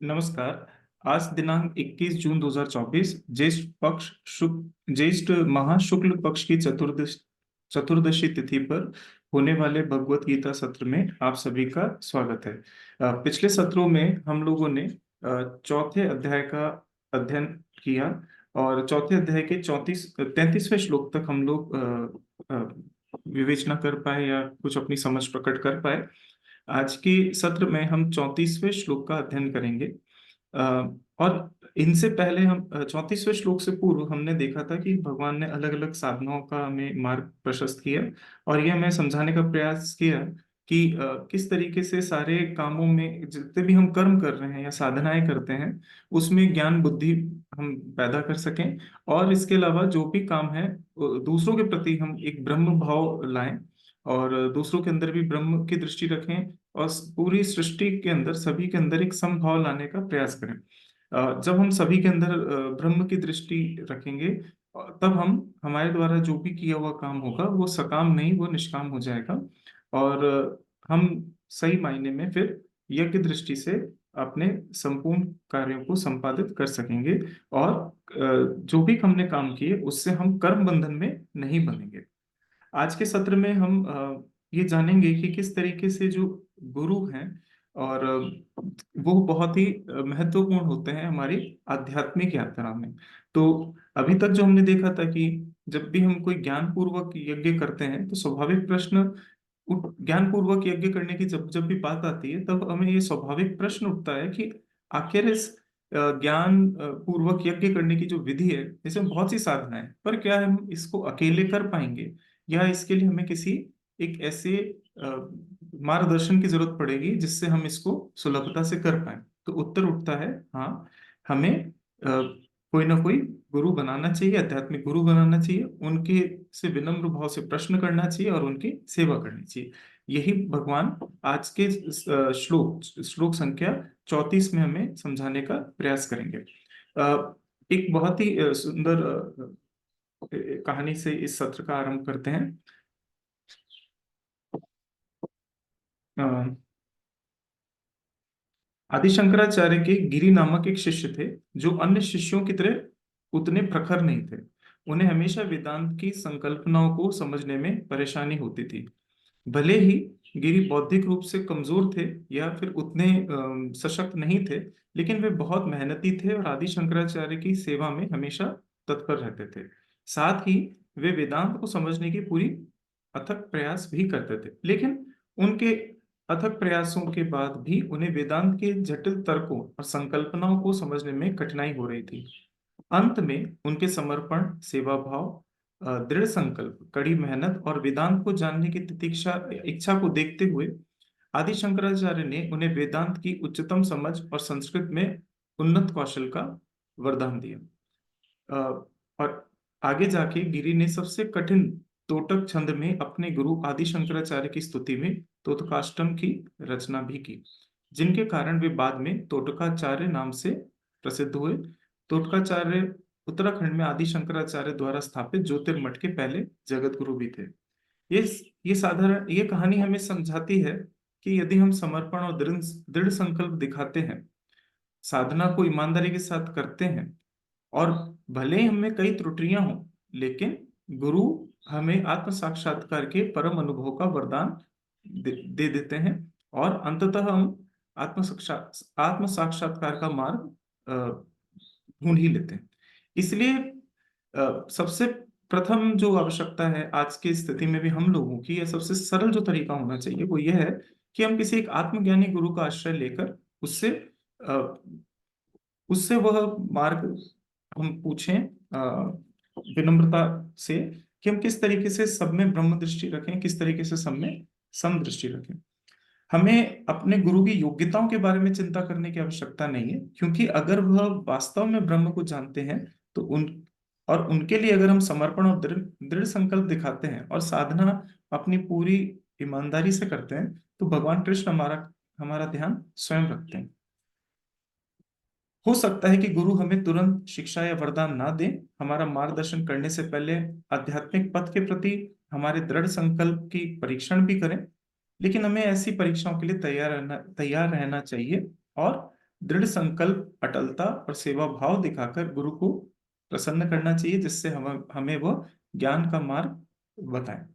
नमस्कार। आज दिनांक 21 जून 2024 ज्येष्ठ माह शुक्ल पक्ष की चतुर्दशी तिथि पर होने वाले भगवत गीता सत्र में आप सभी का स्वागत है। पिछले सत्रों में हम लोगों ने चौथे अध्याय का अध्ययन किया और चौथे अध्याय के 33वें श्लोक तक हम लोग विवेचना कर पाए या कुछ अपनी समझ प्रकट कर पाए। आज के सत्र में हम 34वें श्लोक का अध्ययन करेंगे। और इनसे पहले हम 34वें श्लोक से पूर्व हमने देखा था कि भगवान ने अलग अलग साधनाओं का हमें मार्ग प्रशस्त किया और यह हमें समझाने का प्रयास किया कि किस तरीके से सारे कामों में जितने भी हम कर्म कर रहे हैं या साधनाएं करते हैं उसमें ज्ञान बुद्धि हम पैदा कर सकें, और इसके अलावा जो भी काम है दूसरों के प्रति हम एक ब्रह्म भाव लाएं और दूसरों के अंदर भी ब्रह्म की दृष्टि रखें और पूरी सृष्टि के अंदर सभी के अंदर एक समभाव लाने का प्रयास करें। जब हम सभी के अंदर ब्रह्म की दृष्टि रखेंगे तब हम हमारे द्वारा जो भी किया हुआ काम होगा वो सकाम नहीं, वो निष्काम हो जाएगा और हम सही मायने में फिर यज्ञ दृष्टि से अपने संपूर्ण कार्यों को संपादित कर सकेंगे और जो भी हमने काम किए उससे हम कर्म बंधन में नहीं बनेंगे। आज के सत्र में हम ये जानेंगे कि किस तरीके से जो गुरु हैं और वो बहुत ही महत्वपूर्ण होते हैं हमारी आध्यात्मिक यात्रा में। तो अभी तक जो हमने देखा था कि जब भी हम कोई ज्ञान पूर्वक यज्ञ करते हैं तो स्वाभाविक प्रश्न ज्ञान पूर्वक यज्ञ करने की जब जब भी बात आती है तब हमें ये स्वाभाविक प्रश्न उठता है कि आखिर इस ज्ञान पूर्वक यज्ञ करने की जो विधि है इसमें बहुत सी साधना है, पर क्या हम इसको अकेले कर पाएंगे या इसके लिए हमें किसी एक ऐसे मार्गदर्शन की जरूरत पड़ेगी जिससे हम इसको सुलभता से कर पाए। तो उत्तर उठता है हाँ, हमें कोई ना कोई गुरु बनाना चाहिए, आध्यात्मिक गुरु बनाना चाहिए, उनके से विनम्र भाव से प्रश्न करना चाहिए और उनकी सेवा करनी चाहिए। यही भगवान आज के श्लोक संख्या 34 में हमें समझाने का प्रयास करेंगे। एक बहुत ही सुंदर कहानी से इस सत्र का आरंभ करते हैं। अ, आदि शंकराचार्य के गिरि नामक एक शिष्य थे जो अन्य शिष्यों की तरह उतने प्रखर नहीं थे। उन्हें हमेशा वेदांत की संकल्पनाओं को समझने में परेशानी होती थी। भले ही गिरि बौद्धिक रूप से कमजोर थे या फिर उतने सशक्त नहीं थे, लेकिन वे बहुत मेहनती थे और आदि शंकराचार्य की सेवा में हमेशा तत्पर रहते थे। साथ ही वे वेदांत को समझने की पूरी अथक प्रयास भी करते थे, लेकिन उनके अथक प्रयासों के बाद भी उन्हें वेदांत के जटिल तर्कों और संकल्पनाओं को समझने में कठिनाई हो रही थी। अंत में उनके समर्पण, सेवा भाव, दृढ़ संकल्प, कड़ी मेहनत और वेदांत को जानने की तितिक्षा इच्छा को देखते हुए आदि शंकराचार्य ने उन्हें वेदांत की उच्चतम समझ और संस्कृत में उन्नत कौशल का वरदान दिया। और आगे जाके गिरि ने सबसे कठिन तोटक छंद में अपने गुरु आदि शंकराचार्य की स्तुति में तोटकाष्टम की रचना भी की, जिनके कारण वे बाद में तोटकाचार्य नाम से प्रसिद्ध हुए। तोटकाचार्य उत्तराखंड में आदि शंकराचार्य द्वारा स्थापित ज्योतिर्मठ के पहले जगत गुरु भी थे। ये ये कहानी हमें समझाती है कि यदि हम समर्पण और दृढ़ दृढ़ संकल्प दिखाते हैं, साधना को ईमानदारी के साथ करते हैं और भले ही हमें कई त्रुटियां हों, लेकिन गुरु हमें आत्म साक्षात्कार के परम अनुभव का वरदान दे देते हैं और अंततः हम आत्म साक्षात्कार का मार्ग ढूंढ ही लेते हैं। इसलिए सबसे प्रथम जो आवश्यकता है आज की स्थिति में भी हम लोगों की, या सबसे सरल जो तरीका होना चाहिए वो यह है कि हम किसी एक आत्मज्ञानी गुरु का आश्रय लेकर उससे अ, उससे वह मार्ग हम पूछें विनम्रता से कि हम किस तरीके से सब में ब्रह्म दृष्टि रखें, किस तरीके से सब में सम दृष्टि रखें। हमें अपने गुरु की योग्यताओं के बारे में चिंता करने की आवश्यकता नहीं है, क्योंकि अगर वह वास्तव में ब्रह्म को जानते हैं तो उनके लिए अगर हम समर्पण और दृढ़ दृढ़ संकल्प दिखाते हैं और साधना अपनी पूरी ईमानदारी से करते हैं तो भगवान कृष्ण हमारा हमारा ध्यान स्वयं रखते हैं। हो सकता है कि गुरु हमें तुरंत शिक्षा या वरदान ना दें, हमारा मार्गदर्शन करने से पहले आध्यात्मिक पथ के प्रति हमारे दृढ़ संकल्प की परीक्षण भी करें, लेकिन हमें ऐसी परीक्षाओं के लिए तैयार रहना चाहिए और दृढ़ संकल्प, अटलता और सेवा भाव दिखाकर गुरु को प्रसन्न करना चाहिए, जिससे हम हमें वह ज्ञान का मार्ग बताएं।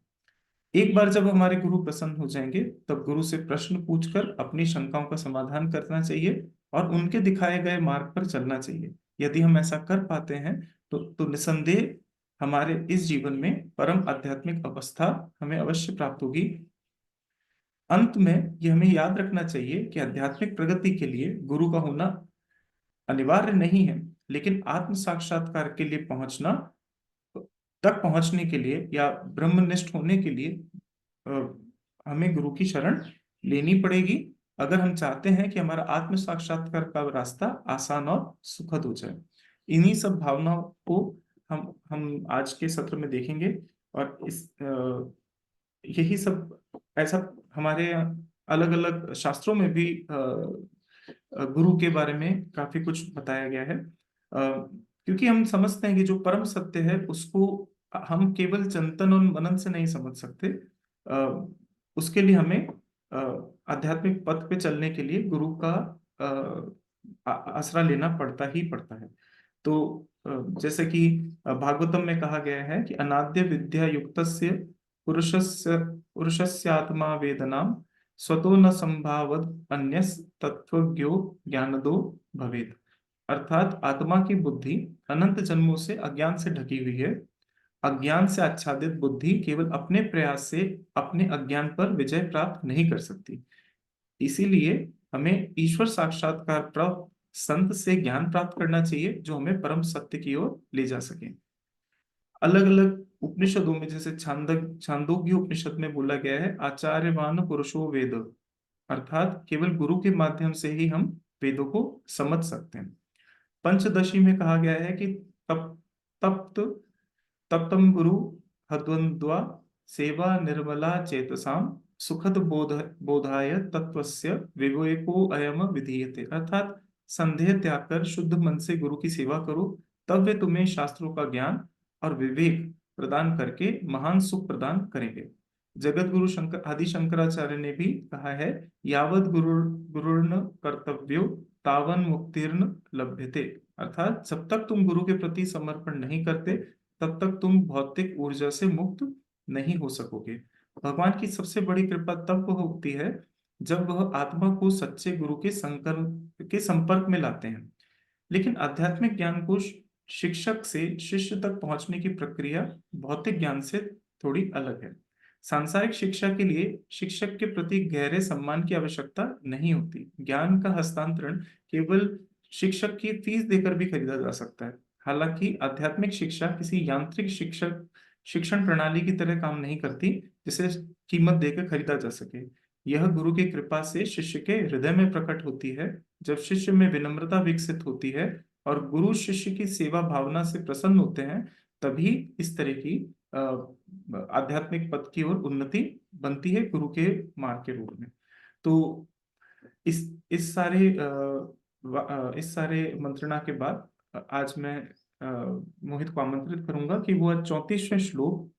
एक बार जब हमारे गुरु प्रसन्न हो जाएंगे, तब गुरु से प्रश्न पूछकर अपनी शंकाओं का समाधान करना चाहिए और उनके दिखाए गए मार्ग पर चलना चाहिए। यदि हम ऐसा कर पाते हैं तो निसंदेह हमारे इस जीवन में परम आध्यात्मिक अवस्था हमें अवश्य प्राप्त होगी। अंत में यह हमें याद रखना चाहिए कि आध्यात्मिक प्रगति के लिए गुरु का होना अनिवार्य नहीं है, लेकिन आत्म साक्षात्कार के लिए पहुंचने के लिए या ब्रह्मनिष्ठ होने के लिए हमें गुरु की शरण लेनी पड़ेगी, अगर हम चाहते हैं कि हमारा आत्म साक्षात्कार का रास्ता आसान और सुखद हो जाए। इन्हीं सब भावनाओं को हम आज के सत्र में देखेंगे और यही सब ऐसा हमारे अलग अलग शास्त्रों में भी गुरु के बारे में काफी कुछ बताया गया है, क्योंकि हम समझते हैं कि जो परम सत्य है उसको हम केवल चिंतन और मनन से नहीं समझ सकते। उसके लिए हमें आध्यात्मिक पथ पे चलने के लिए गुरु का आसरा लेना पड़ता ही पड़ता है। तो जैसे कि भागवतम में कहा गया है कि अनाद्य विद्या युक्तस्य पुरुषस्यात्मा वेदनाम स्वतो न संभावद अन्यस तत्वज्ञो ज्ञानदो भवेत्। अर्थात आत्मा की बुद्धि अनंत जन्मों से अज्ञान से ढकी हुई है। अज्ञान से आच्छादित बुद्धि केवल अपने प्रयास से अपने अज्ञान पर विजय प्राप्त नहीं कर सकती। इसीलिए हमें ईश्वर साक्षात्कार प्राप्त संत से ज्ञान प्राप्त करना चाहिए, जो हमें परम सत्य की ओर ले जा सके। अलग अलग उपनिषदों में, जैसे छांदोग्य उपनिषद में बोला गया है, आचार्यवान पुरुषो वेद, अर्थात केवल गुरु के माध्यम से ही हम वेदों को समझ सकते हैं। पंचदशी में कहा गया है कि तप तप्त तप्तम गुरु हद्वन्द्वा सेवा निर्मला चेतसाम सुखद बोधाय तत्वस्य विवेको अयम विधीयते। अर्थात संदेह त्याग कर शुद्ध मन से गुरु की सेवा करो, तब वे तुम्हें शास्त्रों का ज्ञान और विवेक प्रदान करके महान सुख प्रदान करेंगे। जगत गुरु आदि शंकराचार्य ने भी कहा है, यावत गुरुर्न कर्तव्यो तावन मुक्तिर्न लभ्यते। अर्थात जब तक तुम गुरु के प्रति समर्पण नहीं करते, तब तक तुम भौतिक ऊर्जा से मुक्त नहीं हो सकोगे। भगवान की सबसे बड़ी कृपा तब होती है जब वह आत्मा को सच्चे गुरु के संपर्क में लाते हैं। लेकिन आध्यात्मिक ज्ञान को शिक्षक से शिष्य तक पहुंचने की प्रक्रिया भौतिक ज्ञान से थोड़ी अलग है। सांसारिक शिक्षा के लिए शिक्षक के प्रति गहरे सम्मान की आवश्यकता नहीं होती। ज्ञान का हस्तांतरण केवल शिक्षक की फीस देकर भी खरीदा जा सकता है। हालांकि आध्यात्मिक शिक्षा किसी यांत्रिक शिक्षण प्रणाली की तरह काम नहीं करती, जिसे कीमत देकर खरीदा जा सके। यह गुरु की कृपा से शिष्य के हृदय में प्रकट होती है। जब शिष्य में विनम्रता विकसित होती है और गुरु शिष्य की सेवा भावना से प्रसन्न होते हैं, तभी इस तरह की आध्यात्मिक पथ की ओर उन्नति बनती है गुरु के मार्ग के रूप में। तो इस इस सारे इस सारे मंत्रणा के बाद आज मैं मोहित को आमंत्रित करूंगा कि वो 34वें श्लोक,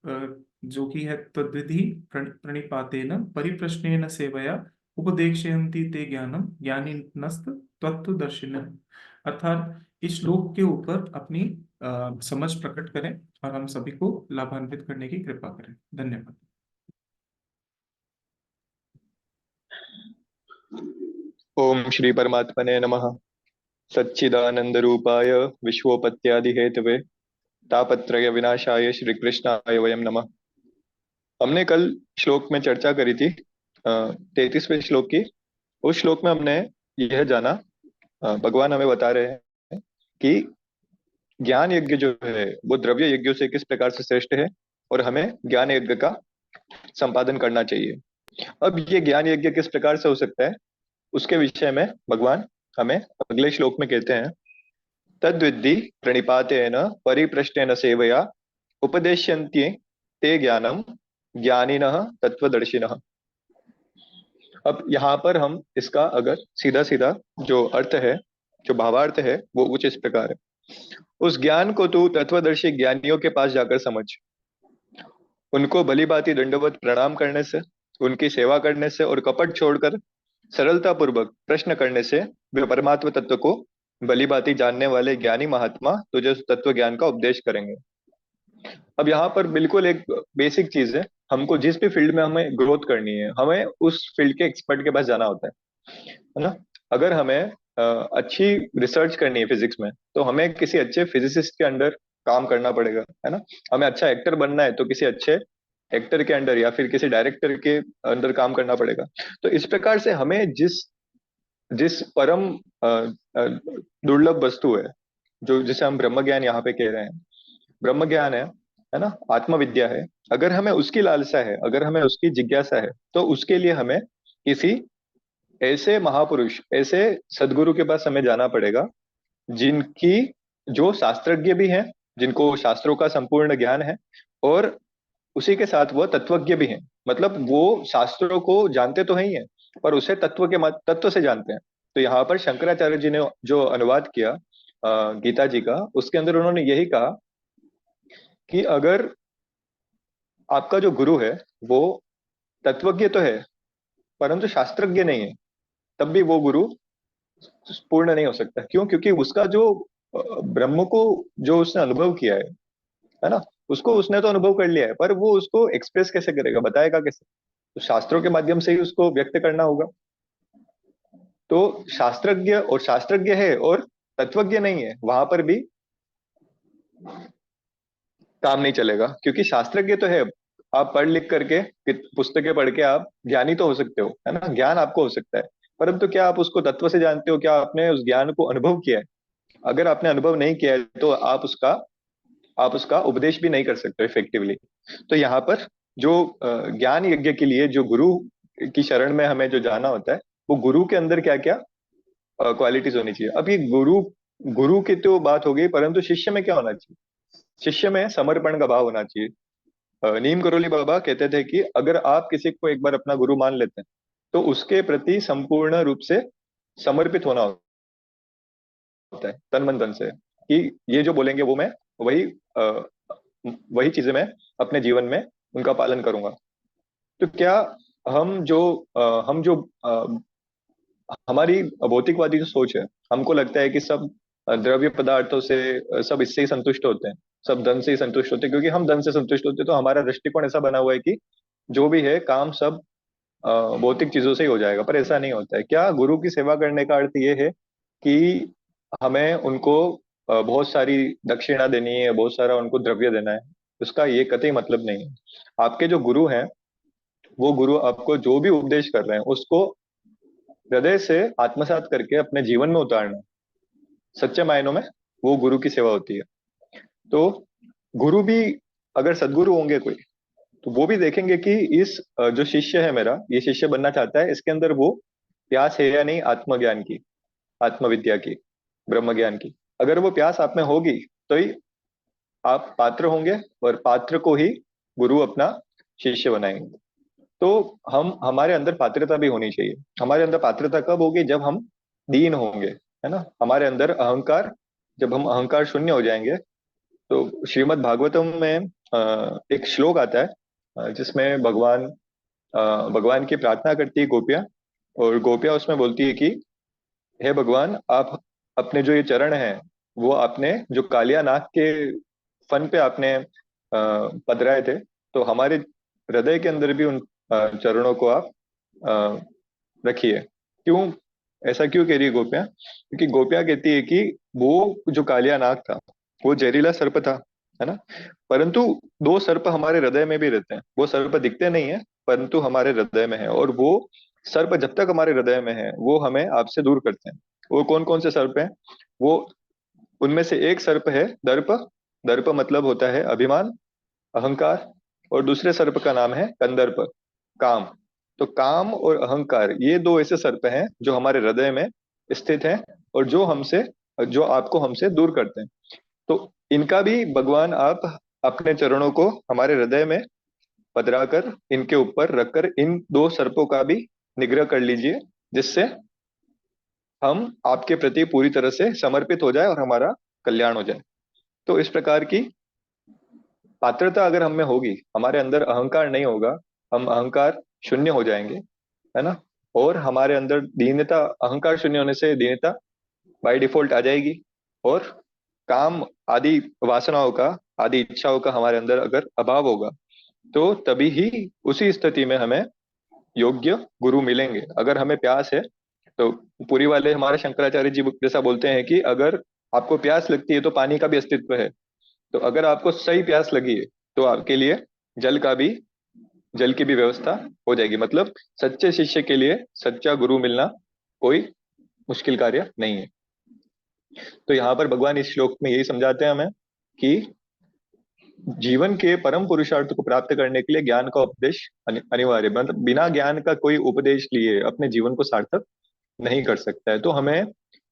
जो कि है तद्विधि प्रणिपातेन परिप्रश्नेन सेवया उपदेक्षयन्ति ते ज्ञानम ज्ञानिनस्त तत्वदर्शिन। अर्थात इस श्लोक के ऊपर अपनी समझ प्रकट करें और हम सभी को लाभान्वित करने की कृपा करें। धन्यवाद। ओम श्री परमात्मने नमः। सच्चिदानंद रूपाय विश्वोपत्यादि हेतवे तापत्रय विनाशाय श्री कृष्णाय वयम नमः। हमने कल श्लोक में चर्चा करी थी 33वें श्लोक की। उस श्लोक में हमने यह जाना, भगवान हमें बता रहे हैं कि ज्ञान यज्ञ जो है वो द्रव्य यज्ञों से किस प्रकार से श्रेष्ठ है और हमें ज्ञान यज्ञ का संपादन करना चाहिए। अब ये ज्ञान यज्ञ किस प्रकार से हो सकता है, उसके विषय में भगवान हमें अगले श्लोक में कहते हैं, तद्विद्धि प्रणिपातेन परिप्रश्नेन सेवया उपदेश्यन्ति ते ज्ञानम ज्ञानिनः तत्वदर्शिनः। अब यहाँ पर हम इसका अगर सीधा सीधा जो अर्थ है, जो भावार्थ है, वो कुछ इस प्रकार है। उस ज्ञान को तू तत्वदर्शी ज्ञानियों के पास जाकर समझ। उनको भली भांति दंडवत प्रणाम करने से, उनकी सेवा करने से और कपट छोड़कर सरलता पूर्वक प्रश्न करने से वे परमात्म तत्व को भली भांति जानने वाले ज्ञानी महात्मा तुझे उस तत्व ज्ञान का उपदेश करेंगे। अब यहाँ पर बिल्कुल एक बेसिक चीज है, हमको जिस भी फील्ड में हमें ग्रोथ करनी है, हमें उस फील्ड के एक्सपर्ट के पास जाना होता है ना। अगर हमें अच्छी रिसर्च करनी है फिजिक्स में, तो हमें किसी अच्छे फिजिसिस्ट के अंडर काम करना पड़ेगा, है ना। हमें अच्छा एक्टर बनना है तो किसी अच्छे एक्टर के अंडर या फिर किसी डायरेक्टर के अंडर काम करना पड़ेगा। तो इस प्रकार से हमें जिस जिस परम अ, अ, दुर्लभ वस्तु है, जो जिसे हम ब्रह्म ज्ञान यहाँ पे कह रहे हैं, ब्रह्म ज्ञान है ना, आत्मविद्या है। अगर हमें उसकी लालसा है, अगर हमें उसकी जिज्ञासा है, तो उसके लिए हमें किसी ऐसे महापुरुष, ऐसे सदगुरु के पास हमें जाना पड़ेगा, जिनकी जो शास्त्रज्ञ भी हैं, जिनको शास्त्रों का संपूर्ण ज्ञान है, और उसी के साथ वो तत्वज्ञ भी हैं। मतलब वो शास्त्रों को जानते तो है ही हैं, पर उसे तत्व से जानते हैं। तो यहाँ पर शंकराचार्य जी ने जो अनुवाद किया गीता जी का, उसके अंदर उन्होंने यही कहा कि अगर आपका जो गुरु है वो तत्वज्ञ तो है, परंतु शास्त्रज्ञ नहीं है, तब भी वो गुरु पूर्ण नहीं हो सकता। क्यों? क्योंकि उसका जो ब्रह्म को जो उसने अनुभव किया है ना, उसको उसने तो अनुभव कर लिया है, पर वो उसको एक्सप्रेस कैसे करेगा, बताएगा कैसे? तो शास्त्रों के माध्यम से ही उसको व्यक्त करना होगा। तो शास्त्रज्ञ और शास्त्रज्ञ है और तत्वज्ञ नहीं है, वहां पर भी काम नहीं चलेगा। क्योंकि शास्त्रज्ञ तो है, आप पढ़ लिख करके पुस्तकें पढ़ के आप ज्ञानी तो हो सकते हो, है ना, ज्ञान आपको हो सकता है, परंतु क्या आप उसको तत्व से जानते हो? क्या आपने उस ज्ञान को अनुभव किया है? अगर आपने अनुभव नहीं किया है तो आप उसका उपदेश भी नहीं कर सकते इफेक्टिवली। तो यहाँ पर जो ज्ञान यज्ञ के लिए जो गुरु की शरण में हमें जो जाना होता है, वो गुरु के अंदर क्या क्या क्वालिटीज होनी चाहिए। अब ये गुरु गुरु की तो बात हो गई, परंतु शिष्य में क्या होना चाहिए? शिष्य में समर्पण का भाव होना चाहिए। नीम करोली बाबा कहते थे कि अगर आप किसी को एक बार अपना गुरु मान लेते हैं, तो उसके प्रति संपूर्ण रूप से समर्पित होना होता है, तन मन धन से, कि ये जो बोलेंगे वो मैं वही अ, वही चीजें मैं अपने जीवन में उनका पालन करूंगा। तो क्या हम जो हमारी भौतिकवादी जो सोच है, हमको लगता है कि सब द्रव्य पदार्थों से सब इससे ही संतुष्ट होते हैं, सब धन से ही संतुष्ट होते हैं, क्योंकि हम धन से संतुष्ट होते हैं तो हमारा दृष्टिकोण ऐसा बना हुआ है कि जो भी है काम सब भौतिक चीजों से ही हो जाएगा। पर ऐसा नहीं होता है। क्या गुरु की सेवा करने का अर्थ ये है कि हमें उनको बहुत सारी दक्षिणा देनी है, बहुत सारा उनको द्रव्य देना है? उसका ये कतई मतलब नहीं है। आपके जो गुरु हैं, वो गुरु आपको जो भी उपदेश कर रहे हैं उसको हृदय से आत्मसात करके अपने जीवन में उतारना, सच्चे मायनों में वो गुरु की सेवा होती है। तो गुरु भी, अगर सदगुरु होंगे कोई, तो वो भी देखेंगे कि इस जो शिष्य है मेरा, ये शिष्य बनना चाहता है, इसके अंदर वो प्यास है या नहीं आत्मज्ञान की, आत्मविद्या की, ब्रह्म ज्ञान की। अगर वो प्यास आप में होगी तो ही आप पात्र होंगे, और पात्र को ही गुरु अपना शिष्य बनाएंगे। तो हम हमारे अंदर पात्रता भी होनी चाहिए। हमारे अंदर पात्रता कब होगी? जब हम दीन होंगे, है ना। हमारे अंदर अहंकार, जब हम अहंकार शून्य हो जाएंगे, तो श्रीमद् भागवतम में एक श्लोक आता है जिसमें भगवान की प्रार्थना करती है गोपियां, और गोपियां उसमें बोलती है कि हे भगवान, आप अपने जो ये चरण हैं, वो आपने जो कालिया नाग के फन पे आपने पधराए थे, तो हमारे हृदय के अंदर भी उन चरणों को आप रखिए। क्यों? ऐसा क्यों कह रही है गोपियां? क्योंकि गोपियां कहती है कि वो जो कालिया नाग था, वो जहरीला सर्प था, है ना। परंतु दो सर्प हमारे हृदय में भी रहते हैं। वो सर्प दिखते नहीं है, परंतु हमारे हृदय में है, और वो सर्प जब तक हमारे हृदय में है वो हमें आपसे दूर करते हैं। वो कौन कौन से सर्प हैं? वो, उनमें से एक सर्प है दर्प। दर्प मतलब होता है अभिमान, अहंकार। और दूसरे सर्प का नाम है कंदर्प, काम। तो काम और अहंकार, ये दो ऐसे सर्प हैं जो हमारे हृदय में स्थित हैं, और जो आपको हमसे दूर करते हैं। तो इनका भी भगवान आप अपने चरणों को हमारे हृदय में पधरा कर, इनके ऊपर रखकर, इन दो सर्पों का भी निग्रह कर लीजिए, जिससे हम आपके प्रति पूरी तरह से समर्पित हो जाए और हमारा कल्याण हो जाए। तो इस प्रकार की पात्रता अगर हम में होगी, हमारे अंदर अहंकार नहीं होगा, हम अहंकार शून्य हो जाएंगे, है ना। और हमारे अंदर दीनता, अहंकार शून्य होने से दीनता बाय डिफॉल्ट आ जाएगी। और काम आदि वासनाओं का, आदि इच्छाओं का हमारे अंदर अगर अभाव होगा, तो तभी ही उसी स्थिति में हमें योग्य गुरु मिलेंगे। अगर हमें प्यास है तो पुरी वाले हमारे शंकराचार्य जी जैसा बोलते हैं कि अगर आपको प्यास लगती है तो पानी का भी अस्तित्व है। तो अगर आपको सही प्यास लगी है तो आपके लिए जल का भी जल की भी व्यवस्था हो जाएगी। मतलब सच्चे शिष्य के लिए सच्चा गुरु मिलना कोई मुश्किल कार्य नहीं है। तो यहाँ पर भगवान इस श्लोक में यही समझाते हैं हमें कि जीवन के परम पुरुषार्थ को प्राप्त करने के लिए ज्ञान का उपदेश अनिवार्य है। मतलब बिना ज्ञान का कोई उपदेश लिए अपने जीवन को सार्थक नहीं कर सकता है। तो हमें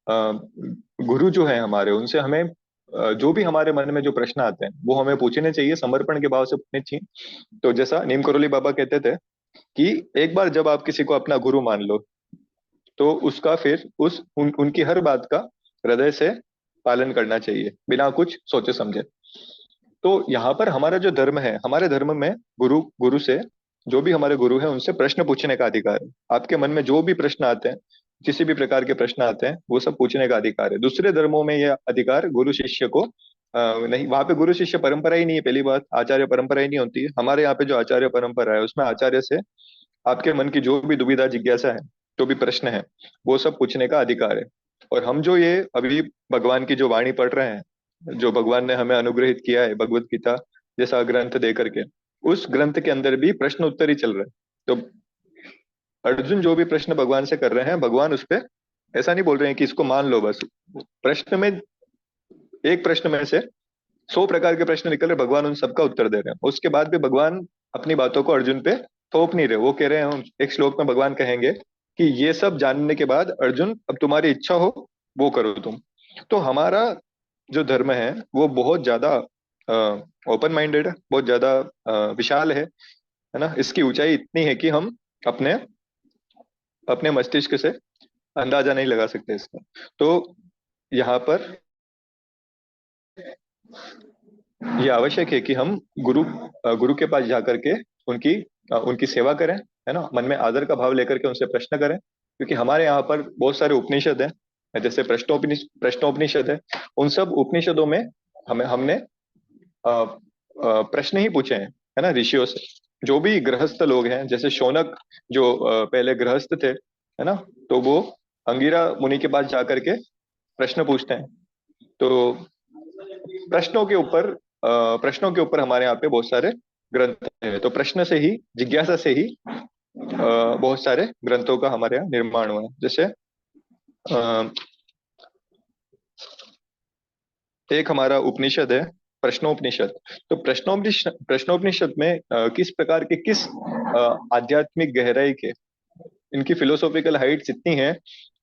गुरु जो है हमारे, उनसे हमें जो भी हमारे मन में जो प्रश्न आते हैं वो हमें पूछने चाहिए, समर्पण के भाव से पूछने चाहिए। तो जैसा नीम करोली बाबा कहते थे कि एक बार जब आप किसी को अपना गुरु मान लो तो उसका फिर उनकी हर बात का हृदय से पालन करना चाहिए, बिना कुछ सोचे समझे। तो यहाँ पर हमारा जो धर्म है, हमारे धर्म में गुरु गुरु से, जो भी हमारे गुरु हैं उनसे प्रश्न पूछने का अधिकार है। आपके मन में जो भी प्रश्न आते हैं, किसी भी प्रकार के प्रश्न आते हैं, वो सब पूछने का अधिकार है। दूसरे धर्मों में यह अधिकार गुरु शिष्य को नहीं, वहां पे गुरु शिष्य परंपरा ही नहीं है। पहली बात, आचार्य परंपरा ही नहीं होती है। हमारे यहाँ पे जो आचार्य परंपरा है उसमें आचार्य से आपके मन की जो भी दुविधा जिज्ञासा है, जो भी प्रश्न है, वो सब पूछने का अधिकार है। और हम जो ये अभी भगवान की जो वाणी पढ़ रहे हैं, जो भगवान ने हमें अनुग्रहित किया है भगवत गीता जैसा ग्रंथ दे करके, उस ग्रंथ के अंदर भी प्रश्न उत्तर ही चल रहे हैं। तो अर्जुन जो भी प्रश्न भगवान से कर रहे हैं, भगवान उस पे ऐसा नहीं बोल रहे हैं कि इसको मान लो बस। प्रश्न में, एक प्रश्न में से 100 प्रकार के प्रश्न निकल रहे, भगवान उन सबका उत्तर दे रहे हैं। उसके बाद भी भगवान अपनी बातों को अर्जुन पे थोप नहीं रहे। वो कह रहे हैं, एक श्लोक में भगवान कहेंगे कि ये सब जानने के बाद अर्जुन अब तुम्हारी इच्छा हो वो करो तुम। तो हमारा जो धर्म है वो बहुत ज्यादा ओपन माइंडेड है, बहुत ज्यादा विशाल है ना। इसकी ऊंचाई इतनी है कि हम अपने अपने मस्तिष्क से अंदाजा नहीं लगा सकते इसका। तो यहाँ पर ये आवश्यक है कि हम गुरु के पास जा करके उनकी सेवा करें, है ना। मन में आदर का भाव लेकर के उनसे प्रश्न करें, क्योंकि हमारे यहाँ पर बहुत सारे उपनिषद हैं, जैसे प्रश्नोपनिषद है। उन सब उपनिषदों में हमने प्रश्न ही पूछे हैं, है ना, ऋषियों से। जो भी गृहस्थ लोग हैं, जैसे शौनक जो पहले गृहस्थ थे, है ना, तो वो अंगिरा मुनि के पास जा करके प्रश्न पूछते हैं। तो प्रश्नों के ऊपर हमारे यहाँ पे बहुत सारे ग्रंथ हैं। तो प्रश्न से ही, जिज्ञासा से ही बहुत सारे ग्रंथों का हमारे यहाँ निर्माण हुआ है। जैसे एक हमारा उपनिषद है प्रश्नोपनिषद। तो प्रश्नोपनिषद में किस प्रकार के, किस आध्यात्मिक गहराई के, इनकी फिलोसॉफिकल हाइट्स इतनी है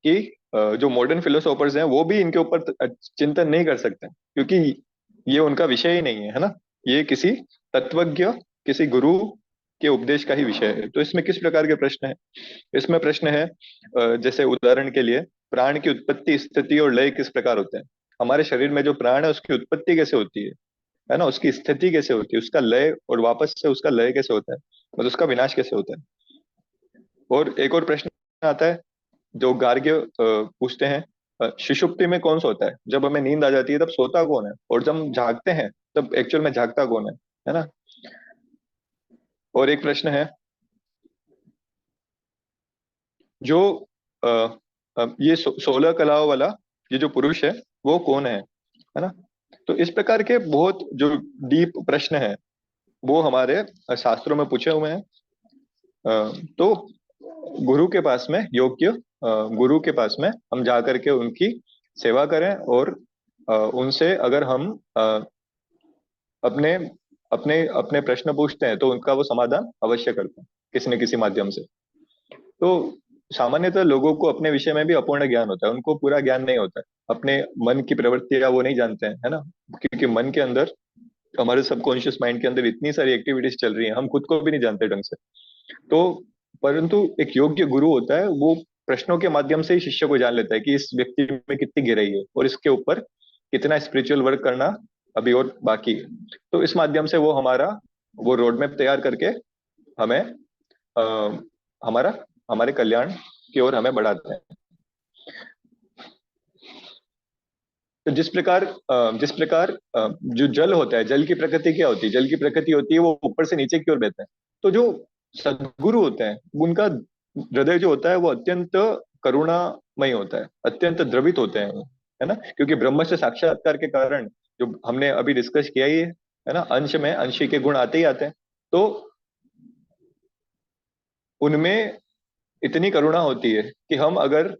कि जो मॉडर्न फिलोसोफर्स हैं वो भी इनके ऊपर चिंतन नहीं कर सकते, क्योंकि ये उनका विषय ही नहीं है ना। ये किसी तत्वज्ञ, किसी गुरु के उपदेश का ही विषय है। तो इसमें किस प्रकार के प्रश्न है? इसमें प्रश्न है जैसे उदाहरण के लिए, प्राण की उत्पत्ति, स्थिति और लय किस प्रकार होते हैं। हमारे शरीर में जो प्राण है उसकी उत्पत्ति कैसे होती है ना, उसकी स्थिति कैसे होती है, उसका लय, और वापस से उसका लय कैसे होता है, मतलब उसका विनाश कैसे होता है। और एक और प्रश्न आता है जो गार्ग्य पूछते हैं, सुषुप्ति में कौन सोता है? जब हमें नींद आ जाती है तब सोता कौन है, और जब हम जागते हैं तब एक्चुअल में जागता कौन है ना। और एक प्रश्न है जो अ, ये 16 कलाओं वाला ये जो पुरुष है वो कौन है ना। तो इस प्रकार के बहुत जो डीप प्रश्न है वो हमारे शास्त्रों में पूछे हुए हैं। तो गुरु के पास में, योग्य गुरु के पास में हम जा करके उनकी सेवा करें, और उनसे अगर हम अपने अपने अपने प्रश्न पूछते हैं तो उनका वो समाधान अवश्य करते हैं किसी न किसी माध्यम से। तो सामान्यतः लोगों को अपने विषय में भी अपूर्ण ज्ञान होता है, उनको पूरा ज्ञान नहीं होता है। अपने मन की प्रवृत्तियां वो नहीं जानते हैं, है ना। क्योंकि मन के अंदर, हमारे सबकॉन्शियस माइंड के अंदर इतनी सारी एक्टिविटीज चल रही हैं, हम खुद को भी नहीं जानते ढंग से। तो परंतु एक योग्य गुरु होता है, वो प्रश्नों के माध्यम से ही शिष्य को जान लेता है कि इस व्यक्ति में कितनी गहराई है और इसके ऊपर कितना स्पिरिचुअल वर्क करना अभी और बाकी है। तो इस माध्यम से वो हमारा वो रोड मैप तैयार करके हमें आ, हमारा हमारे कल्याण की ओर हमें बढ़ाते हैं। तो जिस प्रकार जो जल होता है, जल की प्रकृति क्या होती है? जल की प्रकृति होती है वो ऊपर से नीचे की ओर बहता है। तो जो सद्गुरु होते हैं उनका हृदय जो होता है वो अत्यंत करुणामय होता है, अत्यंत द्रवित होते हैं वो, है ना? क्योंकि ब्रह्म से साक्षात्कार के कारण, जो हमने अभी डिस्कस किया ही है ना, अंश में अंशी के गुण आते ही आते हैं। तो उनमें इतनी करुणा होती है कि हम अगर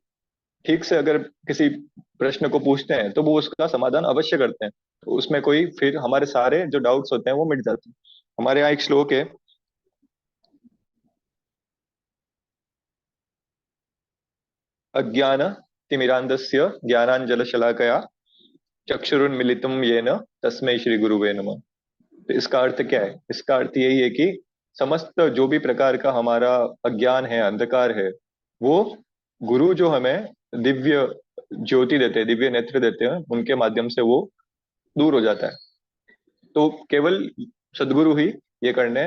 ठीक से अगर किसी प्रश्न को पूछते हैं तो वो उसका समाधान अवश्य करते हैं। तो उसमें कोई फिर हमारे सारे जो डाउट्स होते हैं वो मिट जाते हैं। हमारे यहाँ एक श्लोक है, अज्ञान तिमिरांधस्य ज्ञानांजलशलाकया चक्षुरुन्मिलितं येन तस्मै श्री गुरुवे नमः। तो इसका अर्थ क्या है? इसका अर्थ यही है कि समस्त जो भी प्रकार का हमारा अज्ञान है, अंधकार है, वो गुरु जो हमें दिव्य ज्योति देते हैं, दिव्य नेत्र देते हैं, उनके माध्यम से वो दूर हो जाता है। तो केवल सदगुरु ही ये करने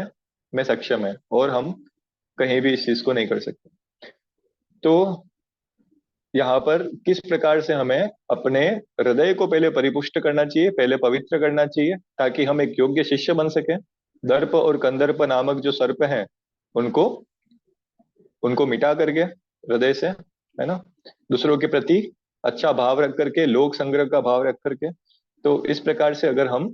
में सक्षम है, और हम कहीं भी इस चीज को नहीं कर सकते। तो यहाँ पर किस प्रकार से हमें अपने हृदय को पहले परिपुष्ट करना चाहिए, पहले पवित्र करना चाहिए, ताकि हम एक योग्य शिष्य बन सके। दर्प और कंदर्प नामक जो सर्प हैं, उनको उनको मिटा करके हृदय से, है ना, दूसरों के प्रति अच्छा भाव रख करके, लोक संग्रह का भाव रख करके, तो इस प्रकार से अगर हम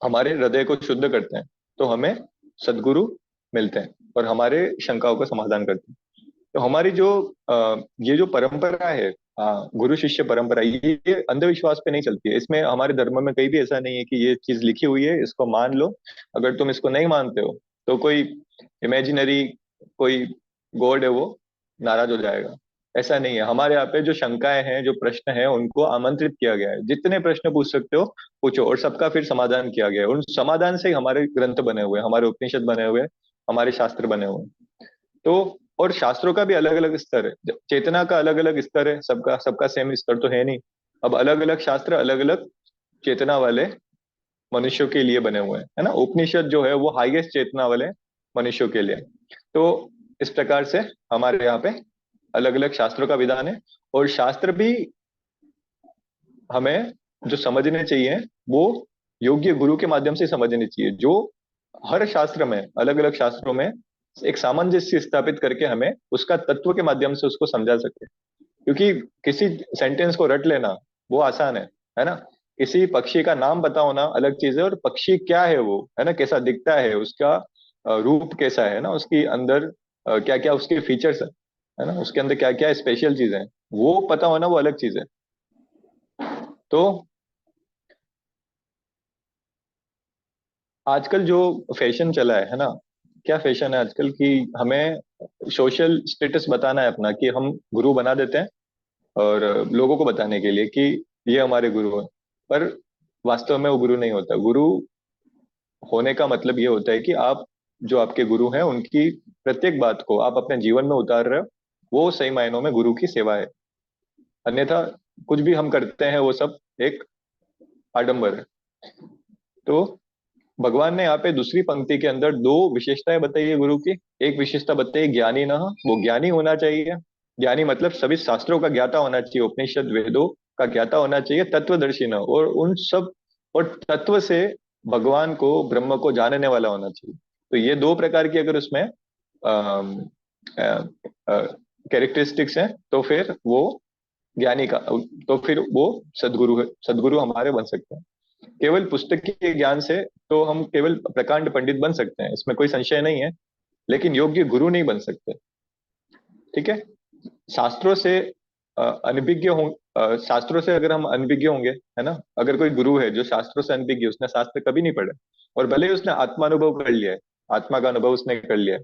हमारे हृदय को शुद्ध करते हैं तो हमें सदगुरु मिलते हैं और हमारे शंकाओं का समाधान करते हैं। तो हमारी जो ये जो परंपरा है, गुरु शिष्य परंपरा, ये अंधविश्वास पे नहीं चलती है। इसमें हमारे धर्म में कहीं भी ऐसा नहीं है कि ये चीज लिखी हुई है इसको मान लो, अगर तुम इसको नहीं मानते हो तो कोई इमेजिनरी कोई गॉड है वो नाराज हो जाएगा। ऐसा नहीं है। हमारे यहाँ पे जो शंकाएं हैं, जो प्रश्न हैं, उनको आमंत्रित किया गया है। जितने प्रश्न पूछ सकते हो पूछो, और सबका फिर समाधान किया गया है। उन समाधान से ही हमारे ग्रंथ बने हुए हैं, हमारे उपनिषद बने हुए हैं, हमारे शास्त्र बने हुए हैं। तो और शास्त्रों का भी अलग अलग स्तर है, चेतना का अलग अलग स्तर है, सबका सबका सेम स्तर तो है नहीं। अब अलग अलग शास्त्र अलग अलग चेतना वाले मनुष्यों के लिए बने हुए हैं, है ना। उपनिषद जो है वो हाईएस्ट चेतना वाले मनुष्यों के लिए। तो इस प्रकार से हमारे यहाँ पे अलग अलग शास्त्रों का विधान है, और शास्त्र भी हमें जो समझने चाहिए वो योग्य गुरु के माध्यम से समझने चाहिए, जो हर शास्त्र में, अलग अलग शास्त्रों में एक सामंजस्य स्थापित करके हमें उसका तत्व के माध्यम से उसको समझा सके। क्योंकि किसी सेंटेंस को रट लेना वो आसान है ना। किसी पक्षी का नाम बताओ ना, अलग चीज है, और पक्षी क्या है वो, है ना, कैसा दिखता है, उसका रूप कैसा है ना, उसके अंदर क्या क्या उसके फीचर्स है ना, उसके अंदर क्या क्या स्पेशल चीज है, वो पता होना वो अलग चीज है। तो आजकल जो फैशन चला है ना, क्या फैशन है आजकल कि हमें सोशल स्टेटस बताना है अपना, कि हम गुरु बना देते हैं, और लोगों को बताने के लिए कि ये हमारे गुरु हैं। पर वास्तव में वो गुरु नहीं होता। गुरु होने का मतलब ये होता है कि आप, जो आपके गुरु हैं, उनकी प्रत्येक बात को आप अपने जीवन में उतार रहे हो, वो सही मायनों में गुरु की सेवा है। अन्यथा कुछ भी हम करते हैं वो सब एक आडंबर है। तो भगवान ने यहाँ पे दूसरी पंक्ति के अंदर दो विशेषताएं बताई है गुरु की। एक विशेषता बताई ज्ञानी न, वो ज्ञानी होना चाहिए। ज्ञानी मतलब सभी शास्त्रों का ज्ञाता होना चाहिए, उपनिषद वेदों का ज्ञाता होना चाहिए। तत्वदर्शी न, और उन सब और तत्व से भगवान को, ब्रह्म को जानने वाला होना चाहिए। तो ये दो प्रकार की अगर उसमें कैरेक्टरिस्टिक्स हैं, तो फिर वो ज्ञानी का, तो फिर वो सदगुरु है, सदगुरु हमारे बन सकते हैं। केवल पुस्तकीय ज्ञान से तो हम केवल प्रकांड पंडित बन सकते हैं, इसमें कोई संशय नहीं है, लेकिन योग्य गुरु नहीं बन सकते। ठीक है। शास्त्रों से अनभिज्ञ हो, शास्त्रों से अगर हम अनभिज्ञ होंगे, है ना, अगर कोई गुरु है जो शास्त्रों से अनभिज्ञ, उसने शास्त्र कभी नहीं पढ़े, और भले ही उसने आत्मानुभव कर लिया है, आत्मा का अनुभव उसने कर लिया है,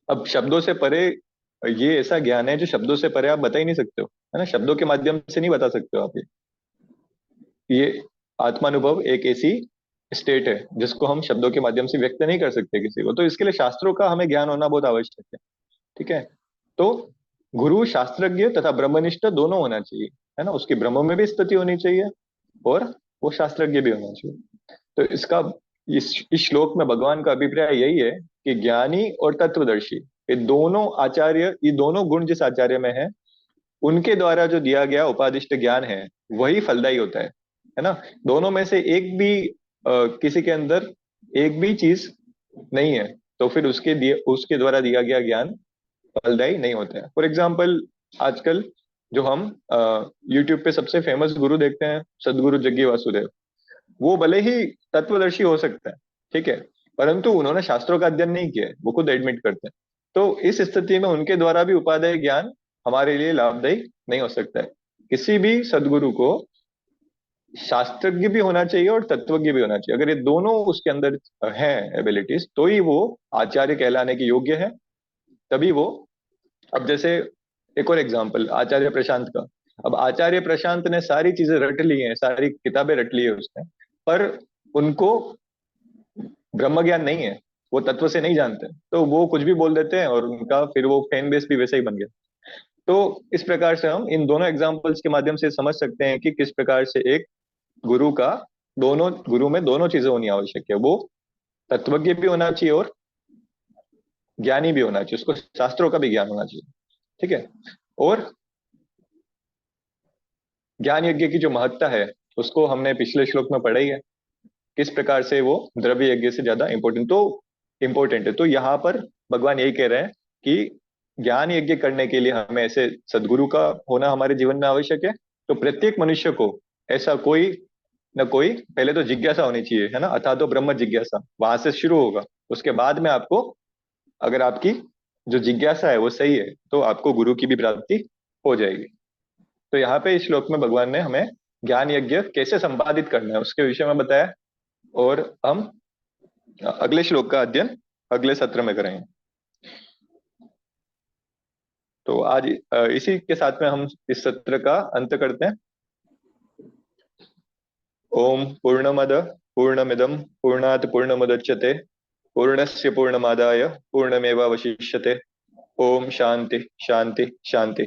अब शब्दों से परे, ये ऐसा ज्ञान है जो शब्दों से परे आप बता ही नहीं सकते हो, है ना, शब्दों के माध्यम से नहीं बता सकते हो आप ये आत्मानुभव एक ऐसी स्टेट है जिसको हम शब्दों के माध्यम से व्यक्त नहीं कर सकते किसी को। तो इसके लिए शास्त्रों का हमें ज्ञान होना बहुत आवश्यक है। ठीक है। तो गुरु शास्त्रज्ञ तथा ब्रह्मनिष्ठ दोनों होना चाहिए, है ना, उसकी ब्रह्म में भी स्थिति होनी चाहिए और वो शास्त्रज्ञ भी होना चाहिए। तो इसका इस श्लोक में भगवान का अभिप्राय यही है कि ज्ञानी और तत्वदर्शी ये दोनों गुण जिस आचार्य में है, उनके द्वारा जो दिया गया उपादिष्ट ज्ञान है, वही फलदायी होता है ना। दोनों में से एक भी किसी के अंदर एक भी चीज नहीं है, तो फिर उसके द्वारा दिया गया ज्ञान फलदायी नहीं होता है। फॉर एग्जाम्पल, आजकल जो हम यूट्यूब पे सबसे फेमस गुरु देखते हैं, सदगुरु जग्गी वासुदेव, वो भले ही तत्वदर्शी हो सकता है, ठीक है, परंतु उन्होंने शास्त्रों का अध्ययन नहीं किया है, वो खुद एडमिट करते हैं। तो इस स्थिति में उनके द्वारा भी उपादेय ज्ञान हमारे लिए लाभदायी नहीं हो सकता है। किसी भी सदगुरु को शास्त्रज्ञ भी होना चाहिए और तत्वज्ञ भी होना चाहिए। अगर ये दोनों उसके अंदर हैं एबिलिटीज, तो ही वो आचार्य कहलाने के योग्य है। तभी वो, अब जैसे एक और एग्जांपल आचार्य प्रशांत का। अब आचार्य प्रशांत ने सारी चीजें रट ली हैं, सारी किताबें रट ली है उसने, पर उनको ब्रह्म ज्ञान नहीं है, वो तत्व से नहीं जानते, तो वो कुछ भी बोल देते हैं और उनका फिर वो फैन बेस भी वैसे ही बन गया। तो इस प्रकार से हम इन दोनों एग्जाम्पल्स के माध्यम से समझ सकते हैं कि किस प्रकार से एक गुरु का, दोनों गुरु में दोनों चीजें होनी आवश्यक है। वो तत्वज्ञ भी होना चाहिए और ज्ञानी भी होना चाहिए, उसको शास्त्रों का भी ज्ञान होना चाहिए, ठीक है। और ज्ञान यज्ञ की जो महत्ता है, उसको हमने पिछले श्लोक में पढ़ा ही है, किस प्रकार से वो द्रव्य यज्ञ से ज्यादा इंपॉर्टेंट है। तो यहाँ पर भगवान यही कह रहे हैं कि ज्ञान यज्ञ करने के लिए हमें ऐसे सदगुरु का होना हमारे जीवन में आवश्यक है। तो प्रत्येक मनुष्य को ऐसा कोई न कोई पहले तो जिज्ञासा होनी चाहिए, है ना, अथा तो ब्रह्म जिज्ञासा, वहां से शुरू होगा। उसके बाद में आपको, अगर आपकी जो जिज्ञासा है वो सही है, तो आपको गुरु की भी प्राप्ति हो जाएगी। तो यहाँ पे इस श्लोक में भगवान ने हमें ज्ञान यज्ञ कैसे संपादित करना है उसके विषय में बताया, और हम अगले श्लोक का अध्ययन अगले सत्र में करेंगे। तो आज इसी के साथ में हम इस सत्र का अंत करते हैं। ओम पूर्णमद पूर्णमिदम पूर्णात पूर्णमुदच्यते पूर्णस्य पूर्णमादाय पूर्णमेवावशिष्यते। ओम शांति शांति शांति।